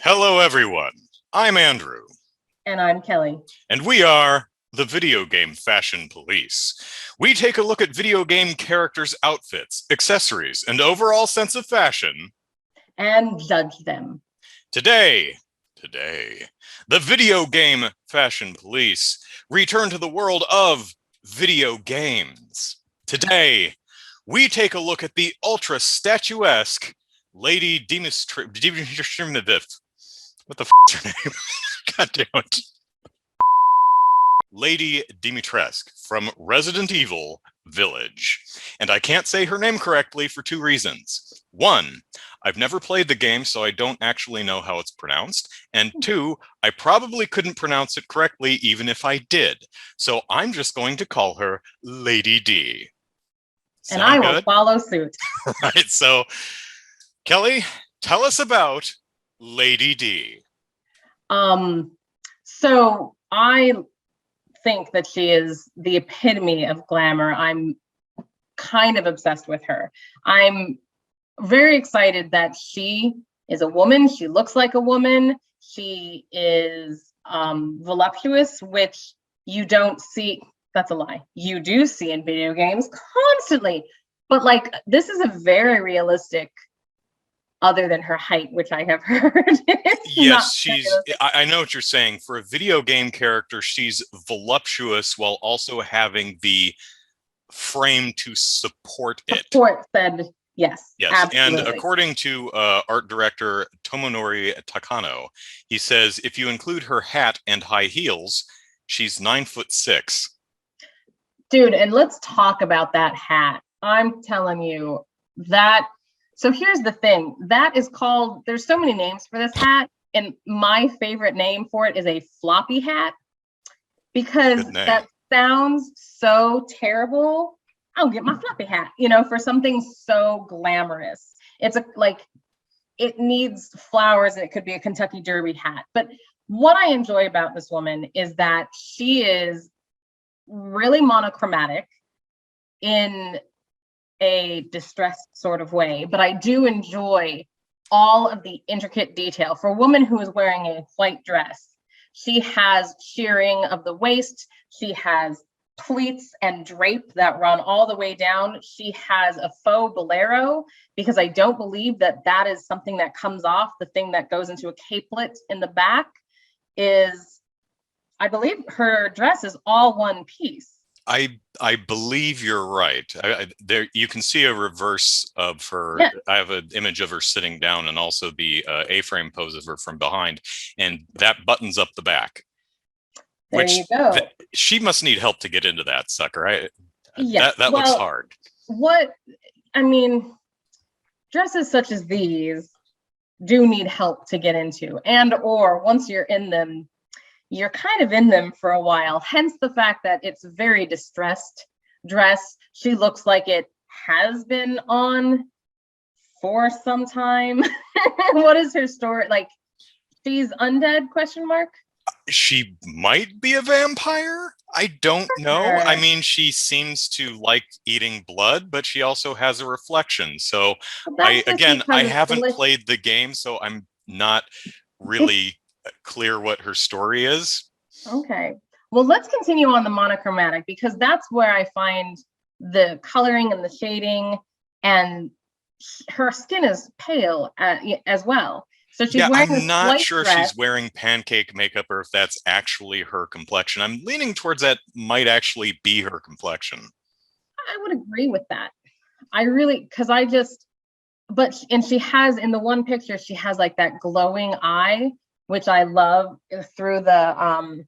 Hello, everyone. I'm Andrew. And I'm Kelly. And we are the Video Game Fashion Police. We take a look at video game characters' outfits, accessories, and overall sense of fashion. And judge them. Today, the Video Game Fashion Police return to the world of video games. Today, we take a look at the ultra statuesque Lady Dimitrescu. What the f is her name? God damn it. Lady Dimitrescu from Resident Evil Village. And I can't say her name correctly for two reasons. One, I've never played the game, so I don't actually know how it's pronounced. And two, I probably couldn't pronounce it correctly even if I did. So I'm just going to call her Lady D. And I will follow suit. Right, so Kelly, tell us about Lady D. So I think that she is the epitome of glamour. I'm kind of obsessed with her. I'm very excited that she is a woman. She looks like a woman. She is voluptuous, which you don't see. That's a lie. You do see in video games constantly. But like, this is a very realistic, other than her height, which I have heard. Yes, I know what you're saying. For a video game character, she's voluptuous while also having the frame to support it. Yes. Yes, absolutely. And according to art director Tomonori Takano, he says if you include her hat and high heels, she's 9'6". Dude, and let's talk about that hat. I'm telling you that. So here's the thing. That is called, there's so many names for this hat. And my favorite name for it is a floppy hat. Because that sounds so terrible. I'll get my floppy hat, for something so glamorous. It's it needs flowers and it could be a Kentucky Derby hat. But what I enjoy about this woman is that she is really monochromatic in a distressed sort of way, but I do enjoy all of the intricate detail. For a woman who is wearing a white dress, she has shearing of the waist, she has pleats and drape that run all the way down. She has a faux bolero, because I don't believe that is something that comes off. The thing that goes into a capelet in the back is, I believe her dress is all one piece. I believe you're right. There you can see a reverse of her. Yeah. I have an image of her sitting down and also the A-frame pose of her from behind, and that buttons up the back. There you go. She must need help to get into that sucker. Yes. That looks hard. Dresses such as these do need help to get into, or once you're in them, you're kind of in them for a while. Hence the fact that it's a very distressed dress. She looks like it has been on for some time. What is her story? Like, she's undead, question mark? She might be a vampire. I don't know. I mean, she seems to like eating blood, but she also has a reflection. So I haven't played the game, so I'm not really clear what her story is. Okay. Well, let's continue on the monochromatic, because that's where I find the coloring and the shading, and her skin is pale as well. So she's wearing I'm not sure if she's wearing pancake makeup or if that's actually her complexion. I'm leaning towards that might actually be her complexion. I would agree with that. And she has, in the one picture, she has like that glowing eye, which I love, through the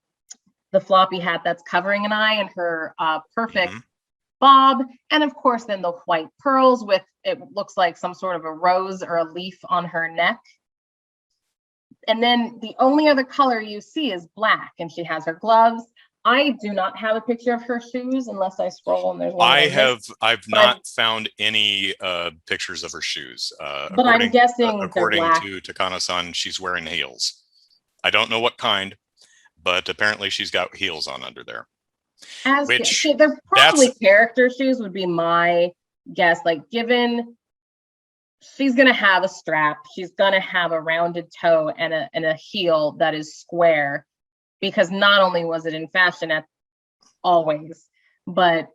floppy hat that's covering an eye, and her perfect bob, and of course then the white pearls with, it looks like some sort of a rose or a leaf on her neck. And then the only other color you see is black, and she has her gloves. I do not have a picture of her shoes unless I scroll and there's one. I've not found any pictures of her shoes. But I'm guessing according to Takano-san, she's wearing heels. I don't know what kind, but apparently she's got heels on under there. They're probably character shoes would be my guess. Like, given she's going to have a strap. She's going to have a rounded toe and a heel that is square, because not only was it in fashion at always, but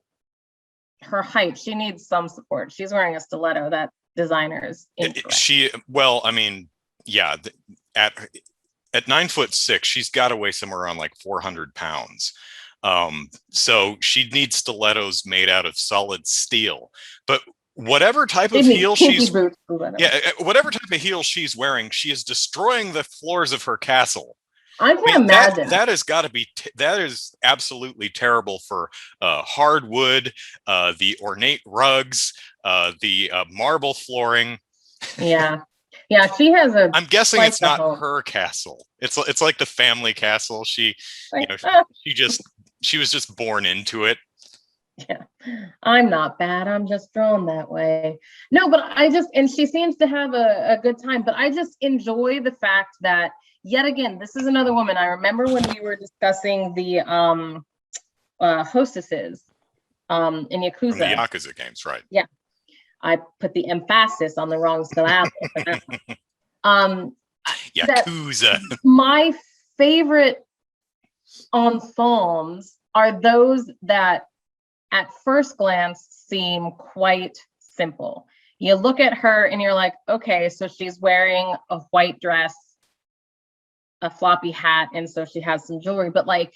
her height, she needs some support. She's wearing a stiletto. That designer is incorrect. Well, I mean, yeah, at 9'6", she's got to weigh somewhere around like 400 pounds. So she needs stilettos made out of solid steel. But whatever type of heel whatever type of heel she's wearing, she is destroying the floors of her castle. I can imagine that has got to be that is absolutely terrible for hardwood, the ornate rugs, the marble flooring. Yeah, she has a. I'm guessing it's not her castle. It's like the family castle. She was just born into it. Yeah, I'm not bad. I'm just drawn that way. No, but and she seems to have a good time. But I just enjoy the fact that, yet again, this is another woman. I remember when we were discussing the hostesses in Yakuza. From the Yakuza games, right? Yeah. I put the emphasis on the wrong syllable. Yakuza. My favorite ensembles are those that at first glance seem quite simple. You look at her and you're like, okay, so she's wearing a white dress, a floppy hat, and so she has some jewelry, but like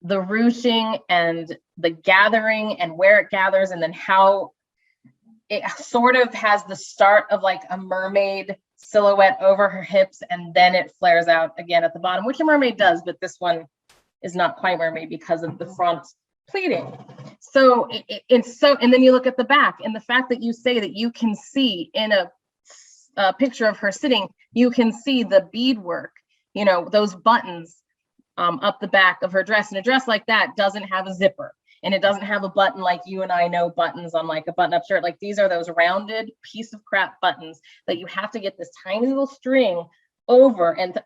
the ruching and the gathering and where it gathers, and then how it sort of has the start of like a mermaid silhouette over her hips, and then it flares out again at the bottom, which a mermaid does, but this one is not quite mermaid because of the front pleating. So it's so, and then you look at the back, and the fact that you say that you can see in a picture of her sitting, you can see the beadwork, those buttons up the back of her dress, and a dress like that doesn't have a zipper, and it doesn't have a button like you and I know buttons on like a button-up shirt. Like, these are those rounded piece of crap buttons that you have to get this tiny little string over, and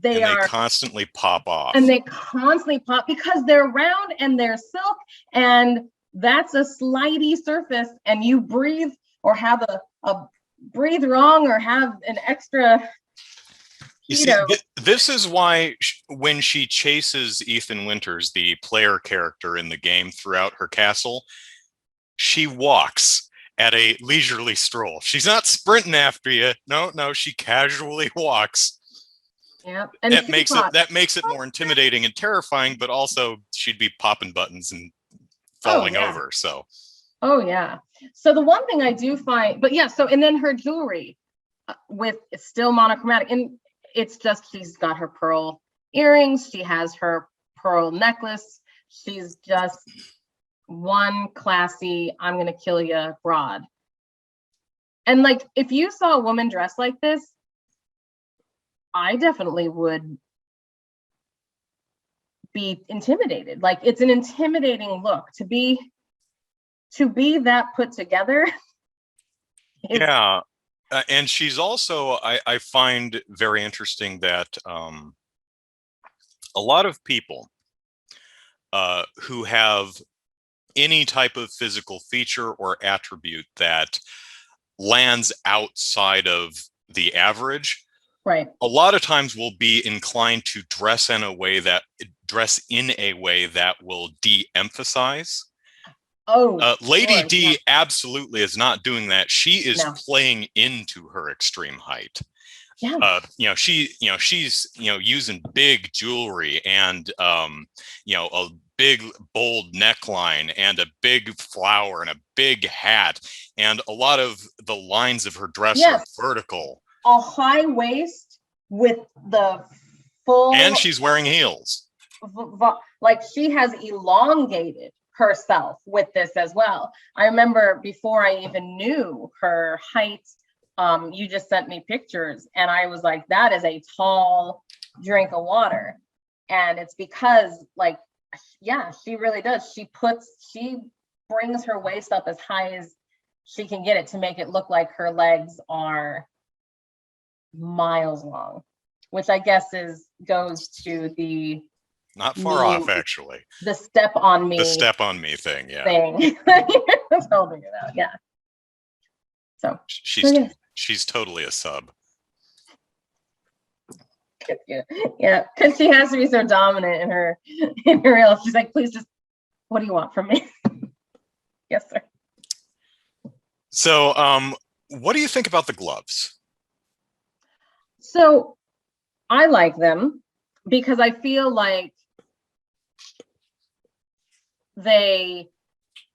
they constantly pop off. And they constantly pop because they're round and they're silk, and that's a slidey surface, and you breathe or have a breathe wrong or have an extra. You see, this is why when she chases Ethan Winters, the player character in the game, throughout her castle, she walks at a leisurely stroll. She's not sprinting after you. No, she casually walks. Yeah, and that makes it more intimidating and terrifying, but also she'd be popping buttons and falling over. So. Oh yeah. So the one thing I do find, but yeah. So, and then her jewelry, it's still monochromatic, and it's just, she's got her pearl earrings, she has her pearl necklace, she's just one classy, I'm gonna kill you broad. And like, if you saw a woman dressed like this, I definitely would be intimidated. Like, it's an intimidating look to be that put together. Yeah. And she's also, I find very interesting that a lot of people who have any type of physical feature or attribute that lands outside of the average, right, a lot of times will be inclined to dress in a way that will de-emphasize. Lady D absolutely is not doing that. She is playing into her extreme height. Yeah. She's using big jewelry and a big bold neckline and a big flower and a big hat, and a lot of the lines of her dress are vertical. A high waist with the full, and she's wearing heels. Like, she has elongated herself with this as well. I remember before I even knew her height, you just sent me pictures, and I was like, that is a tall drink of water. And it's because, like, yeah, she really does. She brings her waist up as high as she can get it to make it look like her legs are miles long, which I guess goes to the not far off, actually, the step on me thing. Yeah. Thing. That's all it out. Yeah. So She's she's totally a sub. Yeah, because she has to be so dominant in her real. She's like, please just, what do you want from me? Yes, sir. So, what do you think about the gloves? So I like them because I feel like they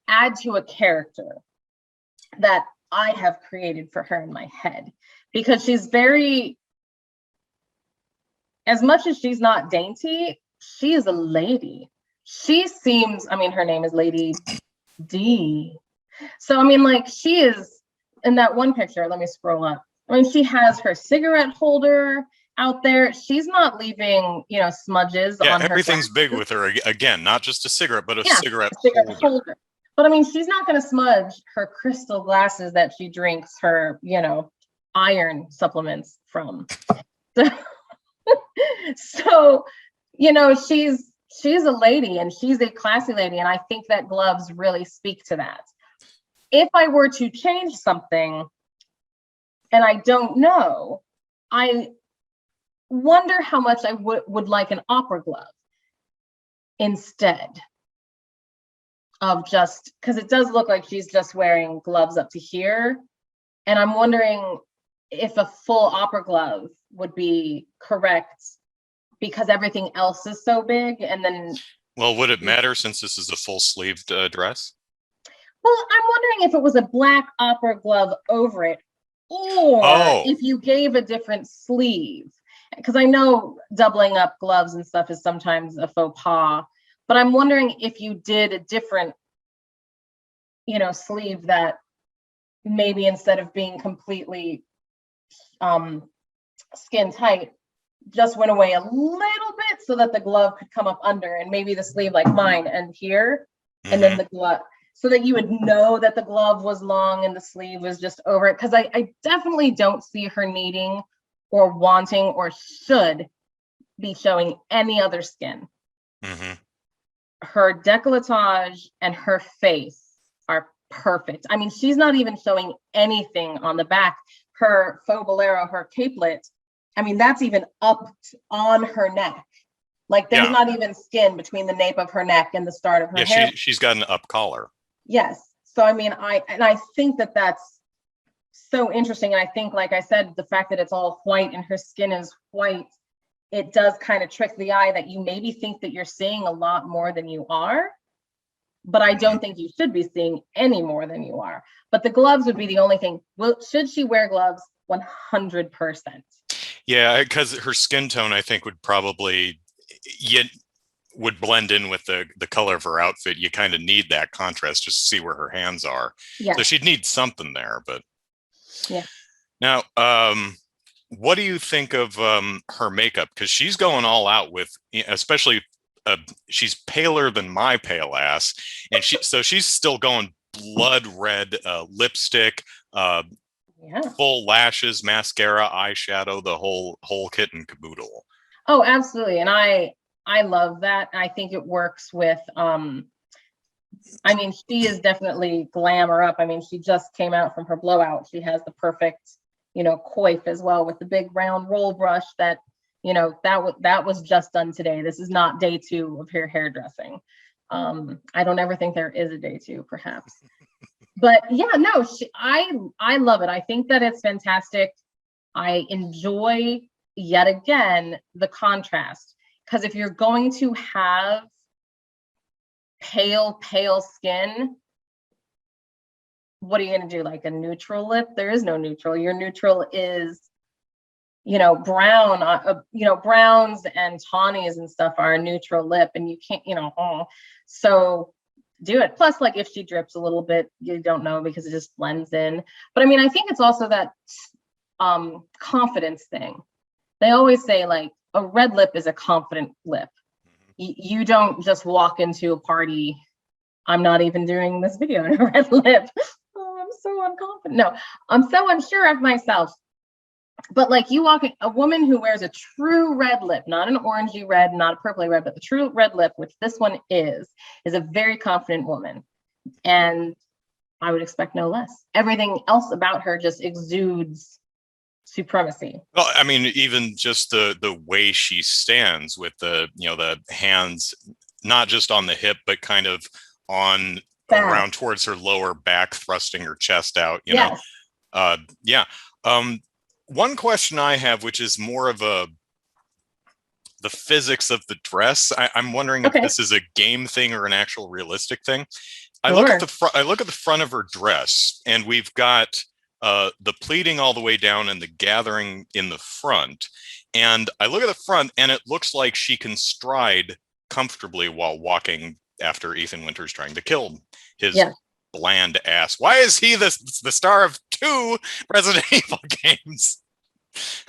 add to a character that I have created for her in my head, because she's very, as much as she's not dainty, she is a lady. She seems, I mean, her name is Lady D. So, I mean, like, she is in that one picture. Let me scroll up. I mean, she has her cigarette holder out there. She's not leaving, smudges on her. Everything's big with her. Again, not just a cigarette, but a cigarette holder. But I mean, she's not going to smudge her crystal glasses that she drinks her, iron supplements from. So, she's a lady, and she's a classy lady. And I think that gloves really speak to that. If I were to change something, and I don't know, I wonder how much I would like an opera glove instead of just, because it does look like she's just wearing gloves up to here. And I'm wondering if a full opera glove would be correct, because everything else is so big. And then, well, would it matter since this is a full sleeved dress? Well, I'm wondering if it was a black opera glove over it, or if you gave a different sleeve, because I know doubling up gloves and stuff is sometimes a faux pas, but I'm wondering if you did a different, sleeve that maybe instead of being completely skin tight, just went away a little bit so that the glove could come up under, and maybe the sleeve like mine and here, and then the glove, so that you would know that the glove was long and the sleeve was just over it. Because I definitely don't see her needing or wanting or should be showing any other skin. Her décolletage and her face are perfect. I mean, she's not even showing anything on the back. Her faux bolero, her capelet, I mean, that's even up on her neck. Like, there's not even skin between the nape of her neck and the start of her hair. She's got an up collar. Yes. So, I mean, I think that that's so interesting. And I think, like I said, the fact that it's all white and her skin is white, it does kind of trick the eye that you maybe think that you're seeing a lot more than you are. But I don't think you should be seeing any more than you are. But the gloves would be the only thing. Well, should she wear gloves? 100%. Yeah, because her skin tone, I think, would probably would blend in with the color of her outfit. You kind of need that contrast just to see where her hands are. Yeah. So she'd need something there. But yeah. Now, what do you think of her makeup? Because she's going all out with, especially she's paler than my pale ass, and she's still going blood red lipstick, full lashes, mascara, eyeshadow, the whole kit and caboodle. Oh, absolutely. And I love that. I think it works with I mean, she is definitely glamour up. I mean, she just came out from her blowout. She has the perfect, coif as well, with the big round roll brush that, that was just done today. This is not day 2 of her hairdressing. I don't ever think there is a day 2, perhaps. But yeah, no, I love it. I think that it's fantastic. I enjoy, yet again, the contrast, because if you're going to have pale skin, what are you going to do? Like a neutral lip? There is no neutral. Your neutral is, brown, browns and tawnies and stuff are a neutral lip, and you can't, so do it. Plus, like, if she drips a little bit, you don't know, because it just blends in. But I mean, I think it's also that confidence thing. They always say, like, a red lip is a confident lip. You don't just walk into a party. I'm not even doing this video in a red lip. Oh, I'm so unconfident. No, I'm so unsure of myself. But like, you walk in, a woman who wears a true red lip, not an orangey red, not a purpley red, but the true red lip, which this one is a very confident woman. And I would expect no less. Everything else about her just exudes supremacy. Well, I mean, even just the way she stands with the the hands not just on the hip, but kind of on around towards her lower back, thrusting her chest out. Yes. Yeah. One question I have, which is more of the physics of the dress. I'm wondering if this is a game thing or an actual realistic thing. I look at the front. I look at the front of her dress, and we've got the pleating all the way down and the gathering in the front. And I look at the front, and it looks like she can stride comfortably while walking after Ethan Winters trying to kill his bland ass. Why is he the star of 2 Resident Evil games?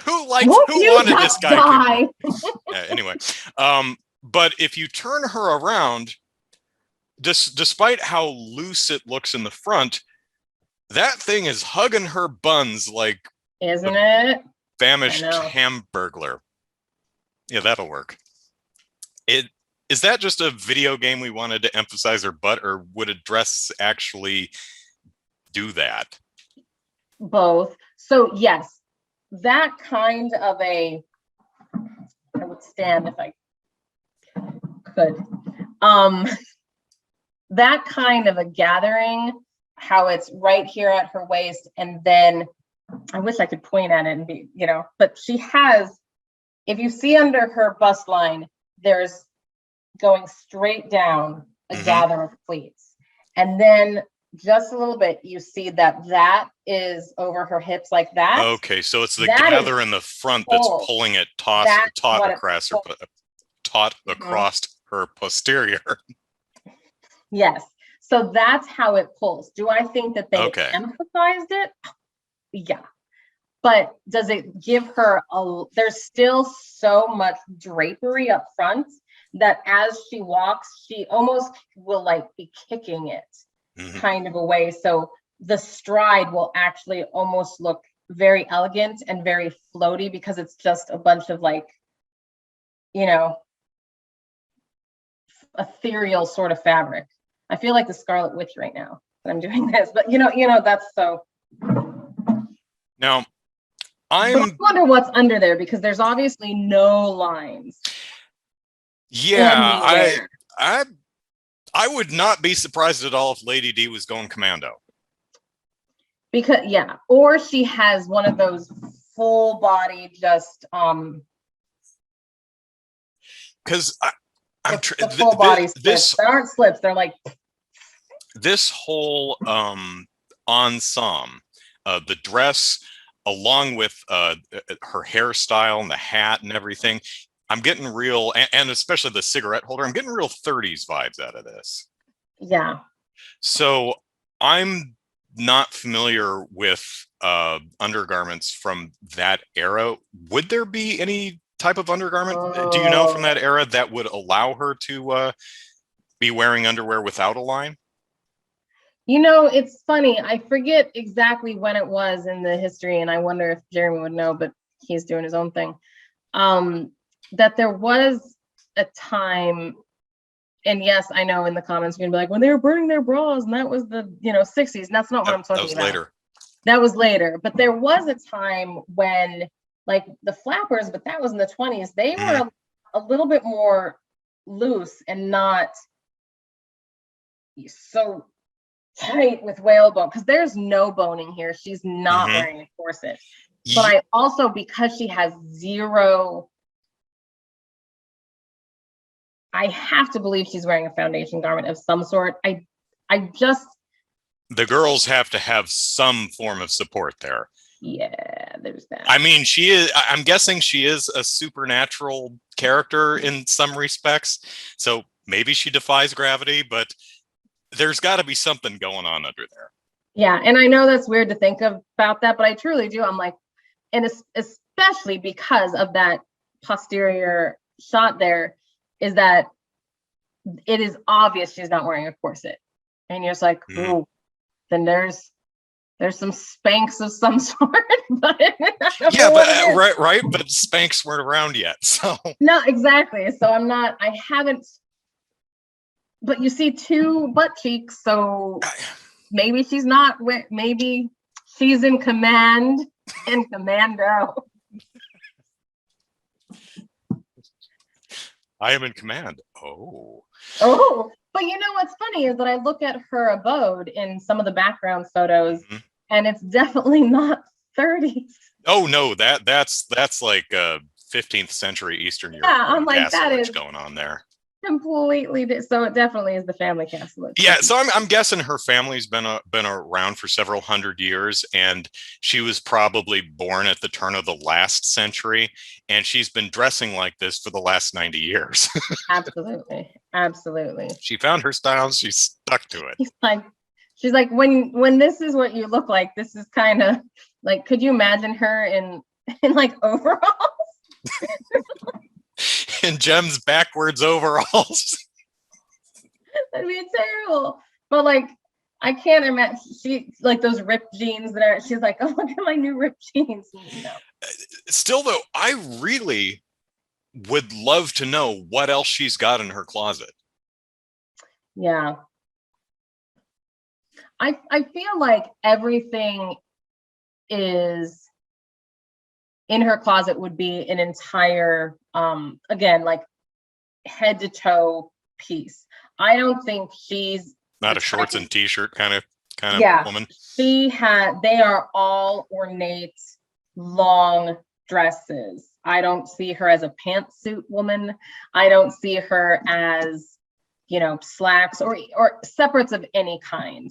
Who wanted this guy? Anyway, but if you turn her around, despite how loose it looks in the front, that thing is hugging her buns like, isn't it? Famished hamburglar. Yeah, that'll work. Is that just a video game we wanted to emphasize her butt, or would a dress actually do that? Both. So yes, that kind of I would stand if I could. That kind of a gathering, how it's right here at her waist, and then I wish I could point at it and be, but she has, if you see under her bust line, there's going straight down a gather of pleats. And then just a little bit, you see that is over her hips like that. Okay, so it's the gather in the front that's pulling it taut across her posterior. Yes. So that's how it pulls. Do I think that they emphasized it? Yeah. But does it give her there's still so much drapery up front that as she walks, she almost will be kicking it kind of a way. So the stride will actually almost look very elegant and very floaty because it's just a bunch of ethereal sort of fabric. I feel like the Scarlet Witch right now that I'm doing this, but that's so. Now, I wonder what's under there because there's obviously no lines. Yeah, I would not be surprised at all if Lady D was going commando. Because or she has one of those full body just because the full body slips. There aren't slips. They're like this whole ensemble, the dress, along with her hairstyle and the hat and everything. I'm getting real, and especially the cigarette holder. I'm getting real 30s vibes out of this. Yeah. So I'm not familiar with undergarments from that era. Would there be any type of undergarment, do you know, from that era that would allow her to be wearing underwear without a line? It's funny. I forget exactly when it was in the history, and I wonder if Jeremy would know, but he's doing his own thing. That there was a time, and yes, I know in the comments you're gonna be like, when they were burning their bras, and that was the 60s. And that's not what I'm talking about. Later. That was later. But there was a time when the flappers, but that was in the 20s, they were a little bit more loose and not so tight with whalebone, because there's no boning here. She's not wearing a corset. But I also, because she has zero, I have to believe she's wearing a foundation garment of some sort. The girls have to have some form of support there. Yeah, there's that. I mean, I'm guessing she is a supernatural character in some respects. So maybe she defies gravity, but there's got to be something going on under there. Yeah, and I know that's weird to think about that, but I truly do. I'm like, and especially because of that posterior shot there, is that it is obvious she's not wearing a corset. And you're just like, ooh, then there's some Spanx of some sort. But yeah, but right, but Spanx weren't around yet, so. No, exactly. So I haven't, but you see 2 butt cheeks, so maybe she's not. Maybe she's in command and commando. I am in command. Oh. But you know what's funny is that I look at her abode in some of the background photos, and it's definitely not 30s. Oh no, that's like 15th century Eastern Europe. Yeah, I'm like, that is going on there. Completely. So it definitely is the family castle. Yeah, so I'm guessing her family's been around for several hundred years, and she was probably born at the turn of the last century, and she's been dressing like this for the last 90 years. Absolutely. She found her style, she stuck to it. She's like, when this is what you look like, this is kind of like, could you imagine her in like overalls? In Jem's backwards overalls. That'd be terrible. But like, I can't imagine she like those ripped jeans she's like, oh, look at my new ripped jeans. Still though, I really would love to know what else she's got in her closet. Yeah. I feel like everything is in her closet would be an entire again, like head to toe piece. I don't think she's not a shorts and t-shirt kind of woman. They are all ornate long dresses. I don't see her as a pantsuit woman. I don't see her as, slacks or separates of any kind.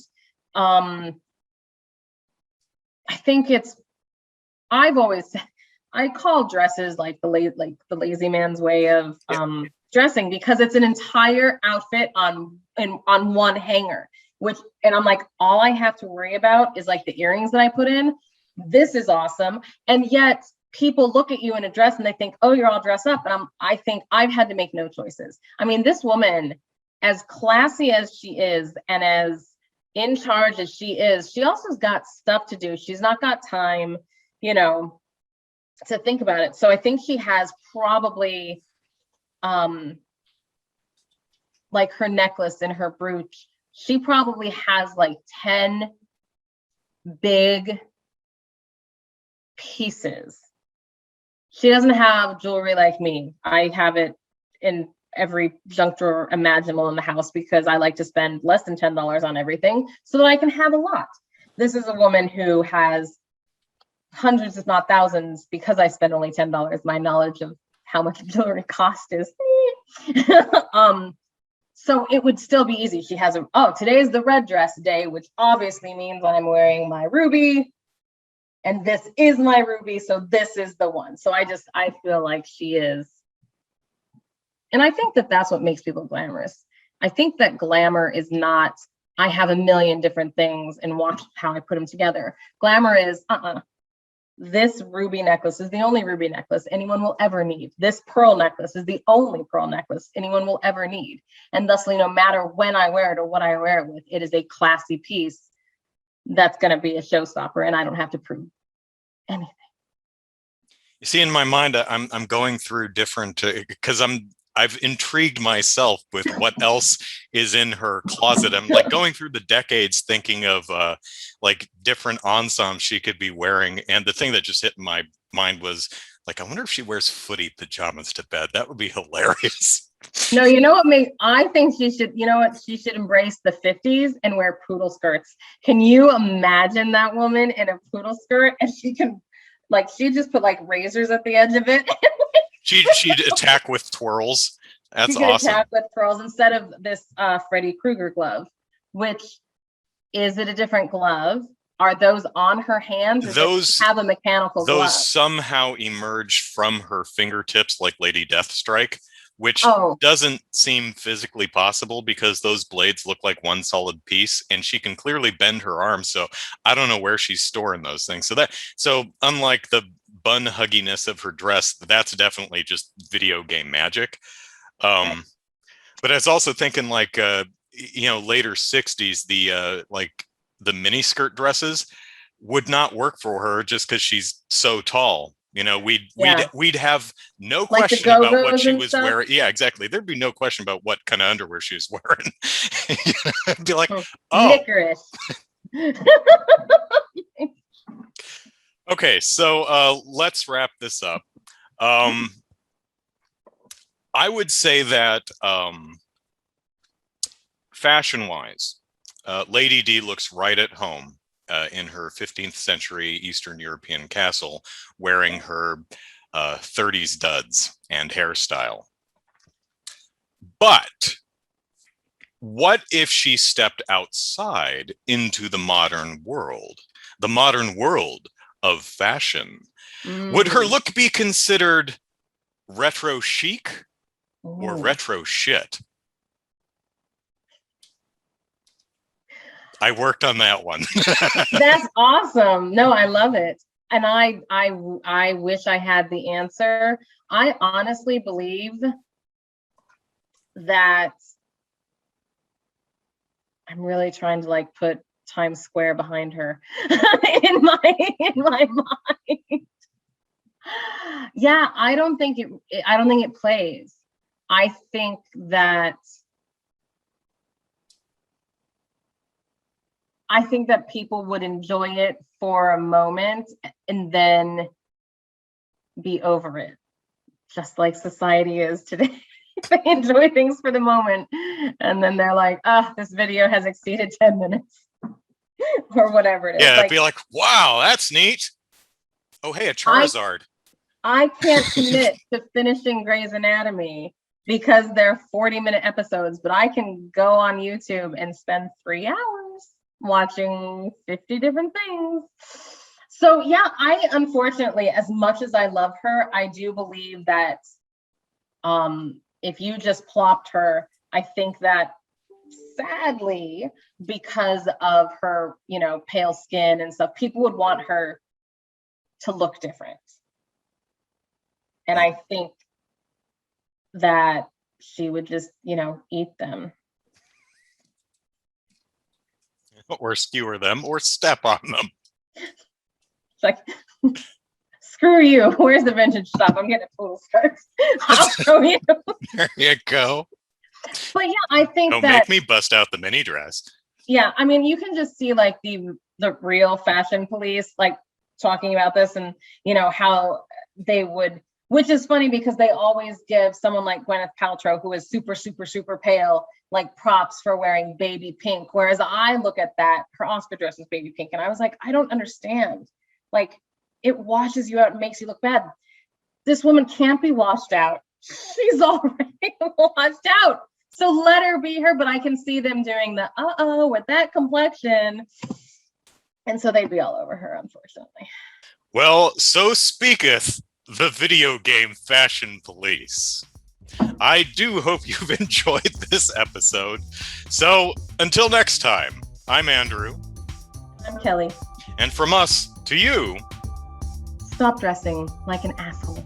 I think I call dresses like the lazy man's way of dressing, because it's an entire outfit on one hanger, and I'm like, all I have to worry about is like the earrings that I put in. This is awesome. And yet people look at you in a dress and they think, oh, you're all dressed up. And I think I've had to make no choices. I mean, this woman, as classy as she is and as in charge as she is, she also has got stuff to do. She's not got time, to think about it. So I think she has probably like her necklace and her brooch, she probably has like 10 big pieces. She doesn't have jewelry like me. I have it in every junk drawer imaginable in the house because I like to spend less than $10 on everything so that I can have a lot. This is a woman who has hundreds, if not thousands, because I spend only $10. My knowledge of how much jewelry cost is. So it would still be easy. She has today is the red dress day, which obviously means I'm wearing my ruby, and this is my ruby, so this is the one. So I feel like she is, and I think that that's what makes people glamorous. I think that glamour is not, I have a million different things and watch how I put them together. Glamour is, this ruby necklace is the only ruby necklace anyone will ever need. This pearl necklace is the only pearl necklace anyone will ever need. And thusly, no matter when I wear it or what I wear it with, it is a classy piece that's going to be a showstopper, and I don't have to prove anything. You see, in my mind, I'm going through different, because I've intrigued myself with what else is in her closet. I'm like going through the decades thinking of like different ensembles she could be wearing. And the thing that just hit my mind was like, I wonder if she wears footy pajamas to bed. That would be hilarious. No, I think she should, she should embrace the 50s and wear poodle skirts. Can you imagine that woman in a poodle skirt? And she just put like razors at the edge of it. She'd attack with twirls. That's awesome. Attack with twirls instead of this Freddy Krueger glove. Which, is it a different glove? Are those on her hands? Or those have a mechanical glove? Those somehow emerge from her fingertips like Lady Deathstrike, which doesn't seem physically possible because those blades look like one solid piece, and she can clearly bend her arms. So I don't know where she's storing those things. So unlike the bun hugginess of her dress, that's definitely just video game magic. But I was also thinking like later 60s, the mini skirt dresses would not work for her just because she's so tall. We'd have no question about what she was wearing. Yeah, exactly. There'd be no question about what kind of underwear she was wearing. It'd be like, licorice. Okay, so let's wrap this up. I would say that fashion-wise, Lady D looks right at home in her 15th century Eastern European castle, wearing her 30s duds and hairstyle. But what if she stepped outside into the modern world of fashion? Would her look be considered retro chic or retro shit? I worked on that one. That's awesome. No, I love it. And I wish I had the answer. I honestly believe that I'm really trying to like put Times Square behind her in my mind. Yeah, I don't think it plays. I think that people would enjoy it for a moment and then be over it, just like society is today. They enjoy things for the moment and then they're like, oh, this video has exceeded 10 minutes or whatever it is. Yeah, like, be like, wow, that's neat. Oh, hey, a Charizard. I can't commit to finishing Grey's Anatomy because they're 40-minute episodes, but I can go on YouTube and spend 3 hours watching 50 different things. So yeah, I unfortunately, as much as I love her, I do believe that if you just plopped her, I think that sadly, because of her, pale skin and stuff, people would want her to look different. And I think that she would just, eat them. Or skewer them or step on them. It's like, screw you. Where's the vintage stuff? I'm getting a poodle skirt. I'll show you. There you go. But yeah, I think Don't make me bust out the mini dress. Yeah, I mean, you can just see like the real fashion police like talking about this and, how they would, which is funny because they always give someone like Gwyneth Paltrow, who is super, super, super pale, like props for wearing baby pink. Whereas I look at that, her Oscar dress is baby pink. And I was like, I don't understand. Like, it washes you out and makes you look bad. This woman can't be washed out. She's already washed out. So let her be her, but I can see them doing the with that complexion. And so they'd be all over her, unfortunately. Well, so speaketh the video game fashion police. I do hope you've enjoyed this episode. So until next time, I'm Andrew. I'm Kelly. And from us to you, stop dressing like an asshole.